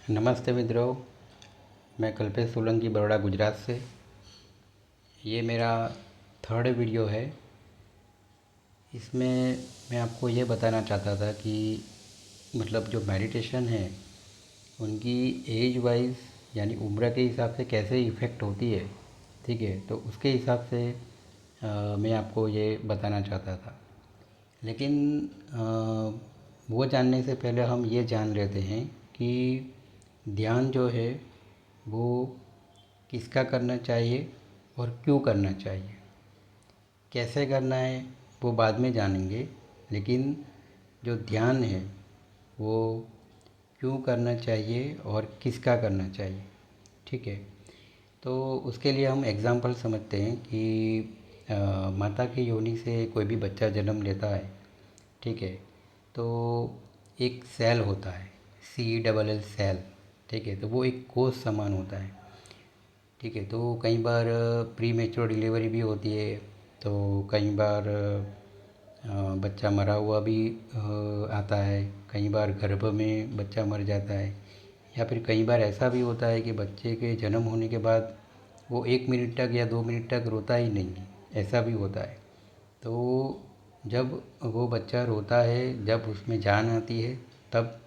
नमस्ते मित्रों, मैं कल्पेश सोलंकी बड़ौदा गुजरात से। ये मेरा थर्ड वीडियो है। इसमें मैं आपको ये बताना चाहता था कि मतलब जो मेडिटेशन है उनकी एज वाइज यानी उम्र के हिसाब से कैसे इफ़ेक्ट होती है। ठीक है, तो उसके हिसाब से मैं आपको ये बताना चाहता था। लेकिन वो जानने से पहले हम ये जान लेते हैं कि ध्यान जो है वो किसका करना चाहिए और क्यों करना चाहिए। कैसे करना है वो बाद में जानेंगे, लेकिन जो ध्यान है वो क्यों करना चाहिए और किसका करना चाहिए। ठीक है, तो उसके लिए हम एग्ज़ाम्पल समझते हैं कि माता की योनि से कोई भी बच्चा जन्म लेता है। ठीक है, तो एक सेल होता है, CELL सेल। ठीक है, तो वो एक कोष समान होता है। ठीक है, तो कई बार प्री मेच्योर डिलीवरी भी होती है, तो कई बार बच्चा मरा हुआ भी आता है, कई बार गर्भ में बच्चा मर जाता है, या फिर कई बार ऐसा भी होता है कि बच्चे के जन्म होने के बाद वो 1 मिनट तक या 2 मिनट तक रोता ही नहीं है, ऐसा भी होता है। तो जब वो बच्चा रोता है, जब उसमें जान आती है, तब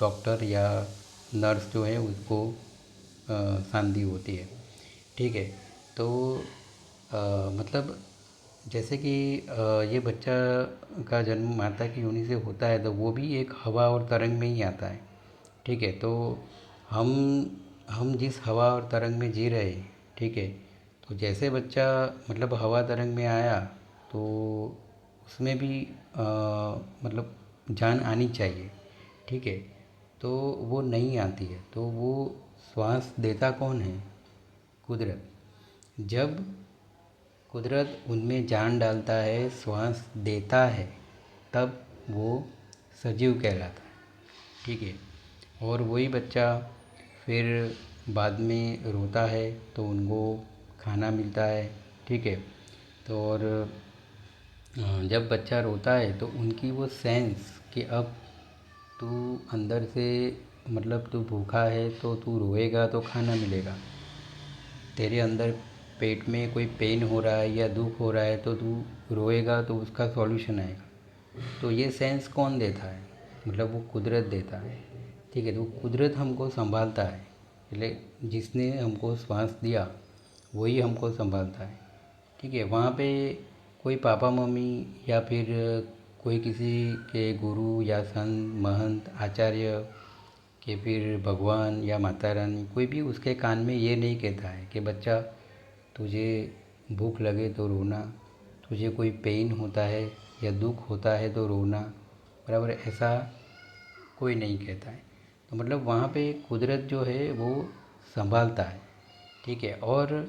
डॉक्टर या नर्स जो है उसको शांति होती है। ठीक है, तो मतलब जैसे कि ये बच्चा का जन्म माता की योनि से होता है, तो वो भी एक हवा और तरंग में ही आता है। ठीक है, तो हम हम जिस हवा और तरंग में जी रहे हैं, ठीक है, तो जैसे बच्चा मतलब हवा तरंग में आया, तो उसमें भी मतलब जान आनी चाहिए। ठीक है, तो वो नहीं आती है, तो वो श्वास देता कौन है? कुदरत। जब कुदरत उनमें जान डालता है, श्वास देता है, तब वो सजीव कहलाता है। ठीक है, और वही बच्चा फिर बाद में रोता है तो उनको खाना मिलता है। ठीक है, तो और जब बच्चा रोता है तो उनकी वो सेंस कि अब तू अंदर से मतलब तू भूखा है तो तू रोएगा तो खाना मिलेगा, तेरे अंदर पेट में कोई पेन हो रहा है या दुख हो रहा है तो तू रोएगा तो उसका सॉल्यूशन आएगा। तो ये सेंस कौन देता है? मतलब वो कुदरत देता है। ठीक है, तो कुदरत हमको संभालता है, इसलिए जिसने हमको श्वास दिया वही हमको संभालता है। ठीक है, वहाँ पे कोई पापा मम्मी या फिर कोई किसी के गुरु या संत महंत आचार्य कि फिर भगवान या माता रानी कोई भी उसके कान में ये नहीं कहता है कि बच्चा तुझे भूख लगे तो रोना, तुझे कोई पेन होता है या दुख होता है तो रोना, बराबर, ऐसा कोई नहीं कहता है। तो मतलब वहाँ पे कुदरत जो है वो संभालता है। ठीक है, और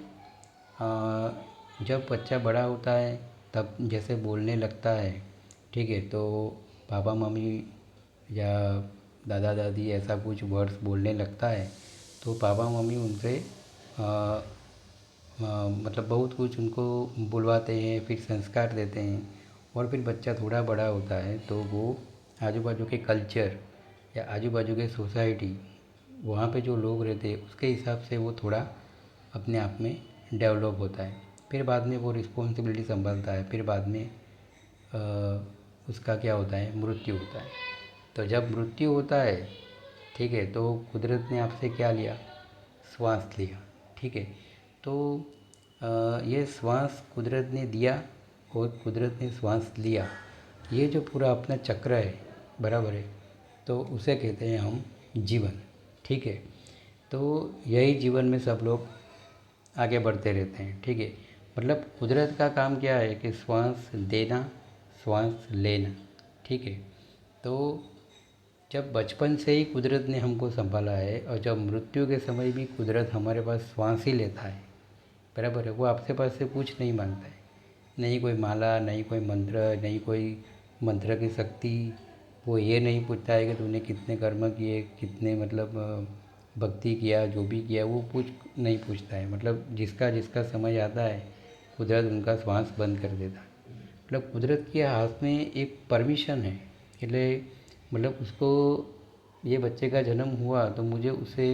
जब बच्चा बड़ा होता है तब जैसे बोलने लगता है, ठीक है, तो पापा मम्मी या दादा दादी ऐसा कुछ वर्ड्स बोलने लगता है, तो पापा मम्मी उनसे अ, मतलब बहुत कुछ उनको बुलवाते हैं, फिर संस्कार देते हैं। और फिर बच्चा थोड़ा बड़ा होता है तो वो आजू बाजू के कल्चर या आजू बाजू के सोसाइटी, वहाँ पे जो लोग रहते हैं उसके हिसाब से वो थोड़ा अपने आप में डेवलप होता है। फिर बाद में वो रिस्पॉन्सिबिलिटी संभालता है, फिर बाद में उसका क्या होता है, मृत्यु होता है। तो जब मृत्यु होता है, ठीक है, तो कुदरत ने आपसे क्या लिया? श्वास लिया। ठीक है, तो ये श्वास कुदरत ने दिया और कुदरत ने श्वास लिया, ये जो पूरा अपना चक्र है, बराबर है, तो उसे कहते हैं हम जीवन। ठीक है, तो यही जीवन में सब लोग आगे बढ़ते रहते हैं। ठीक है, मतलब कुदरत का काम क्या है कि श्वास देना, श्वास लेना। ठीक है, तो जब बचपन से ही कुदरत ने हमको संभाला है और जब मृत्यु के समय भी कुदरत हमारे पास श्वास ही लेता है, बराबर है, वो आपसे पास से कुछ नहीं मांगता है। नहीं कोई माला, नहीं कोई मंत्र, नहीं कोई मंत्र की शक्ति। वो ये नहीं पूछता है कि तूने कितने कर्म किए, कितने मतलब भक्ति किया, जो भी किया वो कुछ नहीं पूछता है। मतलब जिसका जिसका समय आता है कुदरत उनका श्वास बंद कर देता है। मतलब कुदरत के हाथ में एक परमिशन है, એટલે मतलब उसको ये बच्चे का जन्म हुआ तो मुझे उसे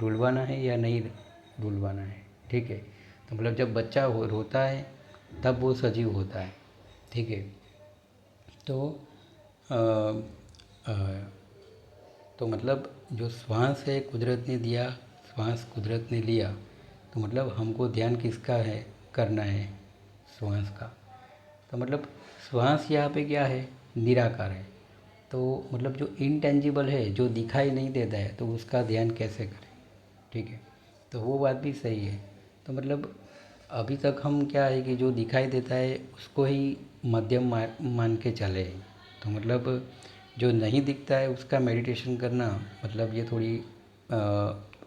रुलवाना है या नहीं रुलवाना है, ठीक है। तो मतलब जब बच्चा रोता है तब वो सजीव होता है, ठीक है। तो अ, अ, तो मतलब जो श्वास है कुदरत ने दिया, श्वास कुदरत ने लिया, तो मतलब हमको ध्यान किसका है करना है, श्वास का। तो मतलब श्वास यहाँ पे क्या है, निराकार है। तो मतलब जो इनटेंजिबल है, जो दिखाई नहीं देता है, तो उसका ध्यान कैसे करें, ठीक है। तो वो बात भी सही है। तो मतलब अभी तक हम क्या है कि जो दिखाई देता है उसको ही मध्यम मान के चले। तो मतलब जो नहीं दिखता है उसका मेडिटेशन करना, मतलब ये थोड़ी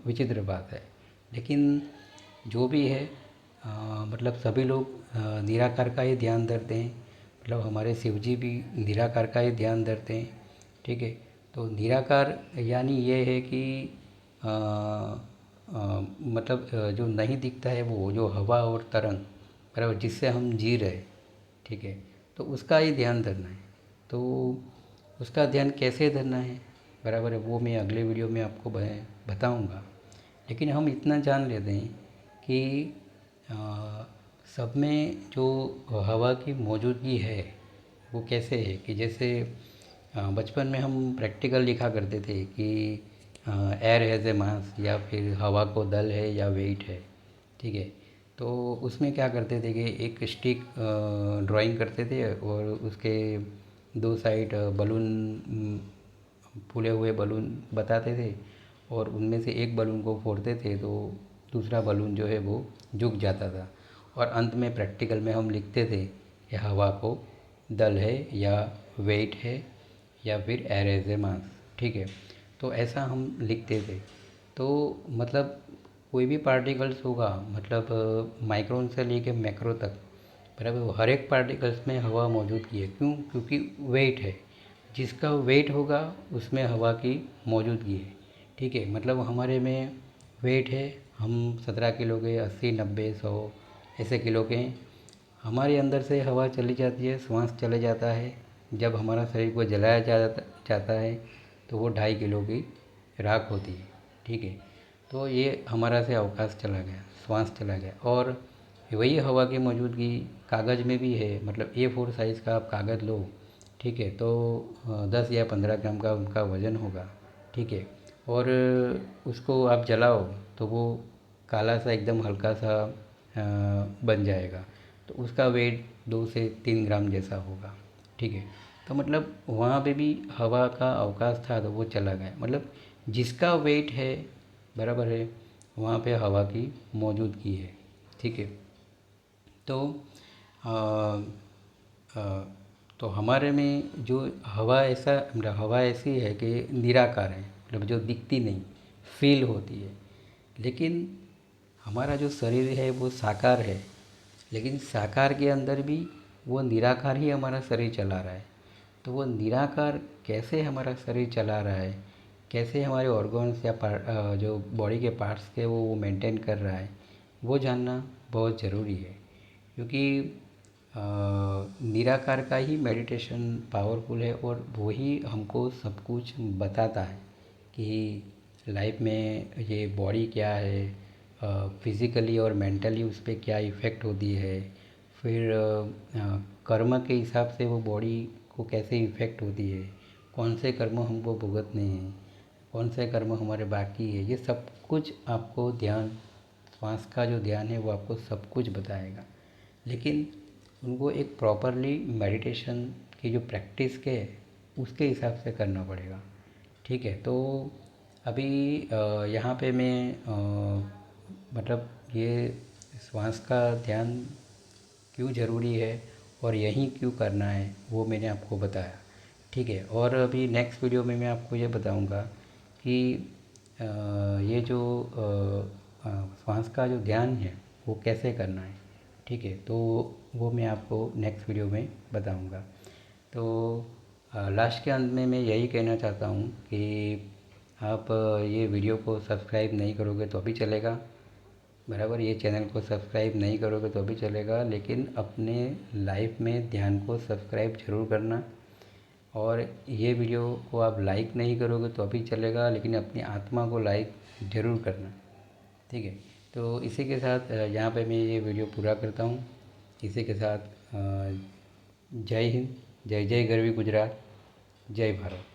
विचित्र बात है। लेकिन जो भी है, मतलब सभी लोग निराकार का ही ध्यान धरते हैं। मतलब हमारे शिव जी भी निराकार का ही ध्यान धरते हैं, ठीक है। तो निराकार यानी ये है कि मतलब जो नहीं दिखता है वो जो हवा और तरंग, बराबर, जिससे हम जी रहे, ठीक है। तो उसका ही ध्यान धरना है। तो उसका ध्यान कैसे धरना है, बराबर है, वो मैं अगले वीडियो में आपको बताऊंगा। लेकिन हम इतना जान लेते हैं कि अ, सब में जो हवा की मौजूदगी है वो कैसे है कि जैसे बचपन में हम प्रैक्टिकल लिखा करते थे कि एयर हैज़ ए मास, या फिर हवा को दल है या वेट है, ठीक है। तो उसमें क्या करते थे कि एक स्टिक ड्राइंग करते थे और उसके दो साइड बलून, फूले हुए बलून बताते थे, और उनमें से एक बलून को फोड़ते थे तो दूसरा बलून जो है वो झुक जाता था। और अंत में प्रैक्टिकल में हम लिखते थे कि हवा को दल है या वेट है या फिर एयर एज ए मास, ठीक है। तो ऐसा हम लिखते थे। तो मतलब कोई भी पार्टिकल्स होगा, मतलब माइक्रोन से लेके मैक्रो तक, बराबर, हर एक पार्टिकल्स में हवा मौजूद की है। क्यों? क्योंकि वेट है, जिसका वेट होगा उसमें हवा की मौजूदगी है, ठीक है। मतलब हमारे में वेट है, हम 17 किलो के, 80, 90, 100 ऐसे किलो के हैं। हमारे अंदर से हवा चली जाती है, श्वास चले जाता है। जब हमारा शरीर को जलाया जाता है तो वो 2.5 किलो की राख होती है, ठीक है। तो ये हमारा से अवकाश चला गया, श्वास चला गया। और वही हवा की मौजूदगी कागज़ में भी है। मतलब A4 साइज़ का आप कागज़ लो, ठीक है, तो 10 या 15 ग्राम का उनका वज़न होगा, ठीक है। और उसको आप जलाओ तो वो काला सा एकदम हल्का सा बन जाएगा। तो उसका वेट 2 से 3 ग्राम जैसा होगा, ठीक है। तो मतलब वहाँ पे भी हवा का अवकाश था तो वो चला गया। मतलब जिसका वेट है, बराबर है, वहाँ पे हवा की मौजूदगी है, ठीक है। तो अ, अ, तो हमारे में जो हवा ऐसा, मतलब हवा ऐसी है कि निराकार है, मतलब जो दिखती नहीं, फील होती है। लेकिन हमारा जो शरीर है वो साकार है, लेकिन साकार के अंदर भी वो निराकार ही हमारा शरीर चला रहा है। तो वो निराकार कैसे हमारा शरीर चला रहा है, कैसे हमारे ऑर्गन्स या जो बॉडी के पार्ट्स के वो मेंटेन कर रहा है, वो जानना बहुत ज़रूरी है। क्योंकि अ, निराकार का ही मेडिटेशन पावरफुल है, और वो ही हमको सब कुछ बताता है कि लाइफ में ये बॉडी क्या है, फिज़िकली और मेंटली उस पर क्या इफ़ेक्ट होती है। फिर कर्म के हिसाब से वो बॉडी को कैसे इफ़ेक्ट होती है, कौन से कर्म हमको भुगतने हैं, कौन से कर्म हमारे बाकी है, ये सब कुछ आपको ध्यान, श्वास का जो ध्यान है वो आपको सब कुछ बताएगा। लेकिन उनको एक प्रॉपरली मेडिटेशन की जो प्रैक्टिस के उसके हिसाब से करना पड़ेगा, ठीक है। तो अभी यहाँ पे मैं मतलब ये श्वास का ध्यान क्यों ज़रूरी है और यहीं क्यों करना है वो मैंने आपको बताया, ठीक है। और अभी नेक्स्ट वीडियो में मैं आपको ये बताऊंगा कि ये जो श्वास का जो ध्यान है वो कैसे करना है, ठीक है। तो वो मैं आपको नेक्स्ट वीडियो में बताऊंगा। तो लास्ट के अंत में मैं यही कहना चाहता हूँ कि आप ये वीडियो को सब्सक्राइब नहीं करोगे तो भी चलेगा, बराबर, ये चैनल को सब्सक्राइब नहीं करोगे तो भी चलेगा, लेकिन अपने लाइफ में ध्यान को सब्सक्राइब ज़रूर करना। और ये वीडियो को आप लाइक नहीं करोगे तो अभी चलेगा, लेकिन अपनी आत्मा को लाइक ज़रूर करना। ठीक है, तो इसी के साथ यहाँ पे मैं ये वीडियो पूरा करता हूँ। इसी के साथ जय हिंद, जय जय गरवी गुजरात, जय भारत।